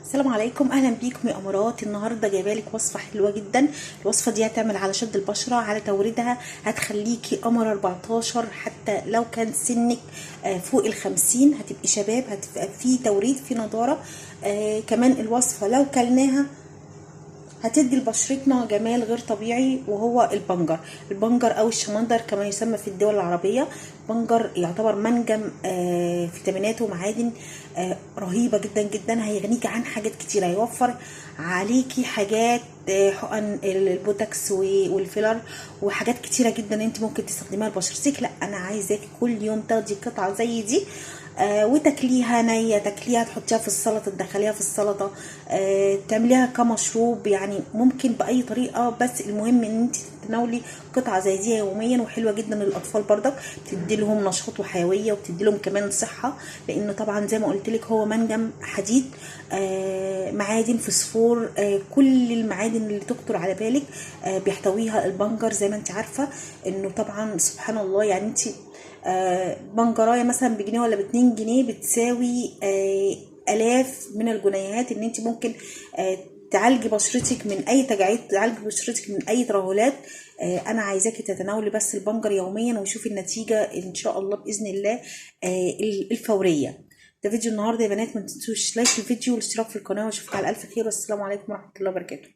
السلام عليكم، اهلا بيكم يا امارات. النهارده جايبه لك وصفه حلوه جدا. الوصفه دي هتعمل على شد البشره، على توريدها، هتخليكي قمر 14 حتى لو كان سنك فوق ال50 هتبقي شباب، هتبقى في توريد، في نضاره. كمان الوصفه لو كلناها هتدي لبشرتنا جمال غير طبيعي، وهو البنجر او الشمندر كما يسمى في الدول العربيه. بنجر يعتبر منجم فيتامينات ومعادن رهيبه جدا جدا، هيغنيكي عن حاجات كتير، هيوفر عليكي حاجات حقن البوتوكس والفيلر وحاجات كتيره جدا انت ممكن تستخدميها لبشرتك. لا، انا عايزاكي كل يوم تاخدي قطعه زي دي وتاكليها نيه، تاكليها تحطيها في السلطه، تدخليها في السلطه، تعمليها كمشروب، يعني ممكن باي طريقه، بس المهم ان انت تتناولي قطعه زي دي يوميا. وحلوه جدا للاطفال برضك، بتدي لهم نشاط وحيويه، وبتدي لهم كمان صحه، لانه طبعا زي ما قلت لك هو منجم حديد، معادن، فوسفور، كل المعادن اللي تخطر على بالك بيحتويها البنجر. زي ما انت عارفه انه طبعا سبحان الله، يعني انت بنجرايه مثلا بجنيه ولا ب2 جنيه بتساوي الاف من الجنيهات، ان انت ممكن تعالجي بشرتك من اي تجاعيد، تعالجي بشرتك من اي ترهلات. انا عايزاكي تتناولي بس البنجر يوميا وشوفي النتيجه ان شاء الله باذن الله الفوريه. ده فيديو النهارده يا بنات، ما تنسوش لايك الفيديو والاشتراك في القناه، واشوفك على الف خير، والسلام عليكم ورحمه الله وبركاته.